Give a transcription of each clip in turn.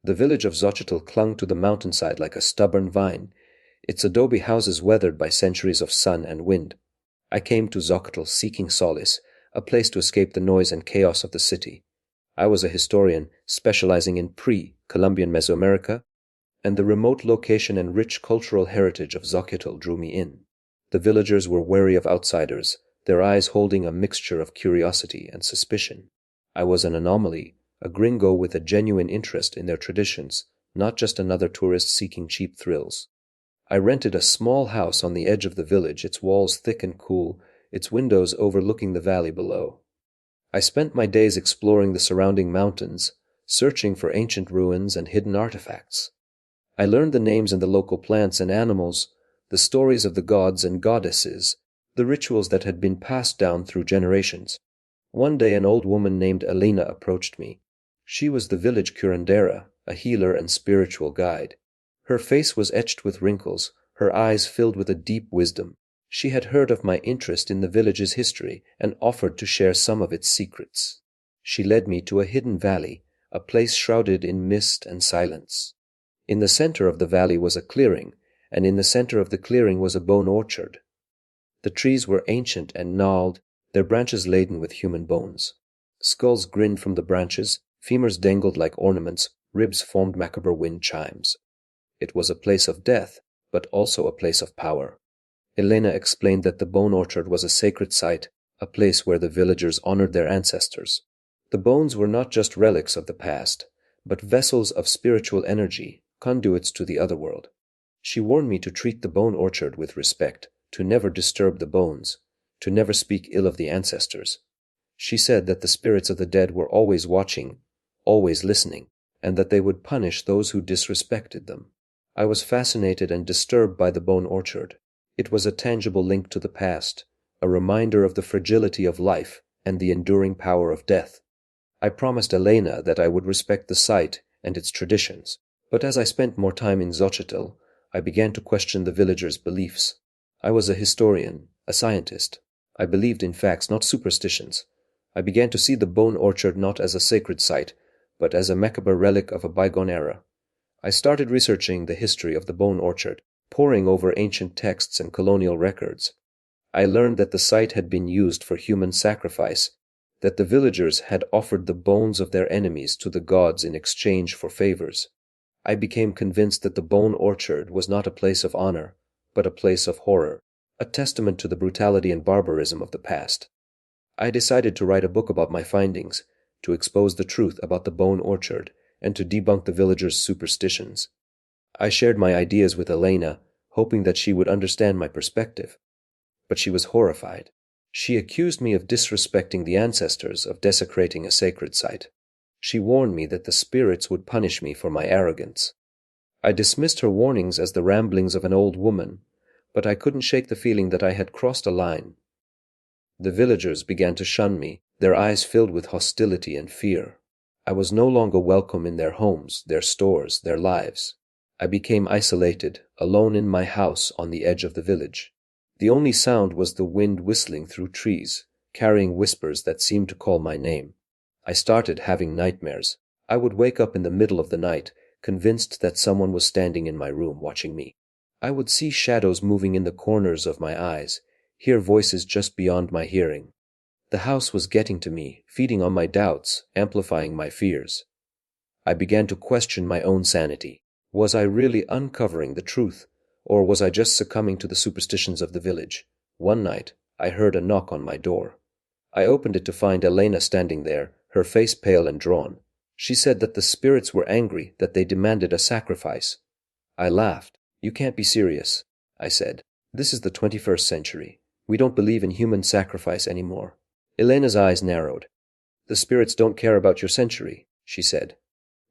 The village of Xochitl clung to the mountainside like a stubborn vine, its adobe houses weathered by centuries of sun and wind. I came to Xochitl seeking solace, a place to escape the noise and chaos of the city. I was a historian specializing in pre-Columbian Mesoamerica, and the remote location and rich cultural heritage of Xochitl drew me in. The villagers were wary of outsiders, their eyes holding a mixture of curiosity and suspicion. I was an anomaly, a gringo with a genuine interest in their traditions, not just another tourist seeking cheap thrills. I rented a small house on the edge of the village, its walls thick and cool, its windows overlooking the valley below. I spent my days exploring the surrounding mountains, searching for ancient ruins and hidden artifacts. I learned the names and the local plants and animals, the stories of the gods and goddesses, the rituals that had been passed down through generations. One day an old woman named Elena approached me. She was the village curandera, a healer and spiritual guide. Her face was etched with wrinkles, her eyes filled with a deep wisdom. She had heard of my interest in the village's history and offered to share some of its secrets. She led me to a hidden valley, a place shrouded in mist and silence. In the center of the valley was a clearing, and in the center of the clearing was a bone orchard. The trees were ancient and gnarled, their branches laden with human bones. Skulls grinned from the branches, femurs dangled like ornaments, ribs formed macabre wind chimes. It was a place of death, but also a place of power. Elena explained that the bone orchard was a sacred site, a place where the villagers honored their ancestors. The bones were not just relics of the past, but vessels of spiritual energy, conduits to the other world. She warned me to treat the bone orchard with respect, to never disturb the bones, to never speak ill of the ancestors. She said that the spirits of the dead were always watching, always listening, and that they would punish those who disrespected them. I was fascinated and disturbed by the bone orchard. It was a tangible link to the past, a reminder of the fragility of life and the enduring power of death. I promised Elena that I would respect the site and its traditions, but as I spent more time in Xochitl, I began to question the villagers' beliefs. I was a historian, a scientist. I believed in facts, not superstitions. I began to see the bone orchard not as a sacred site, but as a macabre relic of a bygone era. I started researching the history of the bone orchard, poring over ancient texts and colonial records. I learned that the site had been used for human sacrifice, that the villagers had offered the bones of their enemies to the gods in exchange for favors. I became convinced that the bone orchard was not a place of honor, but a place of horror, a testament to the brutality and barbarism of the past. I decided to write a book about my findings, to expose the truth about the bone orchard, and to debunk the villagers' superstitions. I shared my ideas with Elena, hoping that she would understand my perspective. But she was horrified. She accused me of disrespecting the ancestors, of desecrating a sacred site. She warned me that the spirits would punish me for my arrogance. I dismissed her warnings as the ramblings of an old woman, but I couldn't shake the feeling that I had crossed a line. The villagers began to shun me, their eyes filled with hostility and fear. I was no longer welcome in their homes, their stores, their lives. I became isolated, alone in my house on the edge of the village. The only sound was the wind whistling through trees, carrying whispers that seemed to call my name. I started having nightmares. I would wake up in the middle of the night, convinced that someone was standing in my room watching me. I would see shadows moving in the corners of my eyes, hear voices just beyond my hearing. The house was getting to me, feeding on my doubts, amplifying my fears. I began to question my own sanity. Was I really uncovering the truth, or was I just succumbing to the superstitions of the village? One night, I heard a knock on my door. I opened it to find Elena standing there, her face pale and drawn. She said that the spirits were angry, that they demanded a sacrifice. I laughed. "You can't be serious," I said. "This is the 21st century. We don't believe in human sacrifice anymore." Elena's eyes narrowed. "The spirits don't care about your century," she said.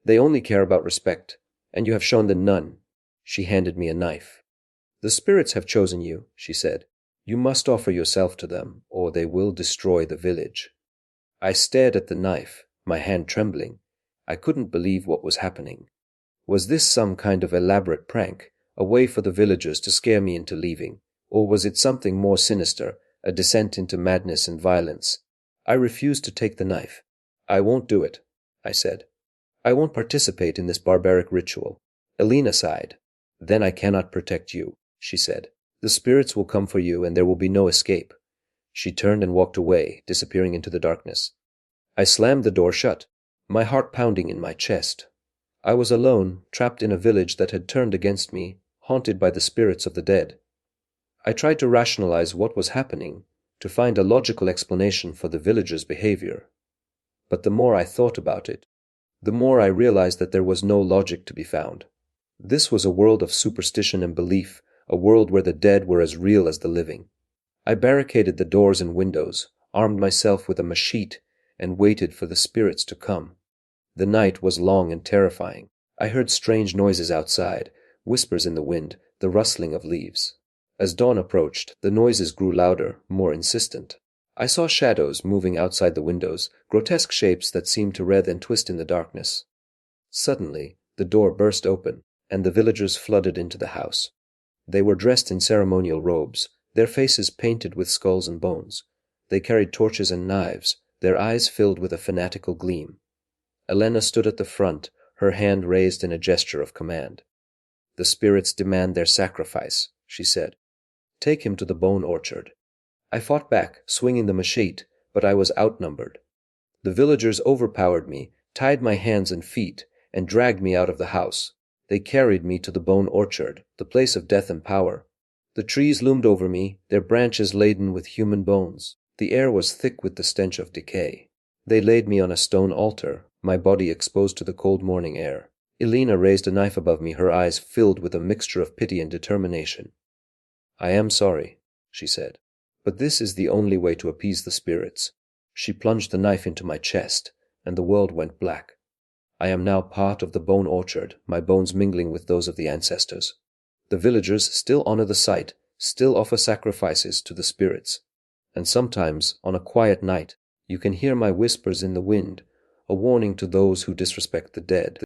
"They only care about respect, and you have shown them none." She handed me a knife. "The spirits have chosen you," she said. "You must offer yourself to them, or they will destroy the village." I stared at the knife, my hand trembling. I couldn't believe what was happening. Was this some kind of elaborate prank, a way for the villagers to scare me into leaving? Or was it something more sinister, a descent into madness and violence? I refused to take the knife. "I won't do it," I said. I won't participate in this barbaric ritual." Elena sighed. "Then I cannot protect you," she said. "The spirits will come for you and there will be no escape." She turned and walked away, disappearing into the darkness. I slammed the door shut, my heart pounding in my chest. I was alone, trapped in a village that had turned against me, haunted by the spirits of the dead. I tried to rationalize what was happening, to find a logical explanation for the villagers' behavior. But the more I thought about it, the more I realized that there was no logic to be found. This was a world of superstition and belief, a world where the dead were as real as the living. I barricaded the doors and windows, armed myself with a machete, and waited for the spirits to come. The night was long and terrifying. I heard strange noises outside, whispers in the wind, the rustling of leaves. As dawn approached, the noises grew louder, more insistent. I saw shadows moving outside the windows, grotesque shapes that seemed to writhe and twist in the darkness. Suddenly, the door burst open, and the villagers flooded into the house. They were dressed in ceremonial robes, their faces painted with skulls and bones. They carried torches and knives, their eyes filled with a fanatical gleam. Elena stood at the front, her hand raised in a gesture of command. "The spirits demand their sacrifice," she said. "Take him to the bone orchard." I fought back, swinging the machete, but I was outnumbered. The villagers overpowered me, tied my hands and feet, and dragged me out of the house. They carried me to the bone orchard, the place of death and power. The trees loomed over me, their branches laden with human bones. The air was thick with the stench of decay. They laid me on a stone altar, my body exposed to the cold morning air. Elena raised a knife above me, her eyes filled with a mixture of pity and determination. "I am sorry," she said, "but this is the only way to appease the spirits." She plunged the knife into my chest, and the world went black. I am now part of the bone orchard, my bones mingling with those of the ancestors. The villagers still honor the site, still offer sacrifices to the spirits. And sometimes, on a quiet night, you can hear my whispers in the wind, a warning to those who disrespect the dead.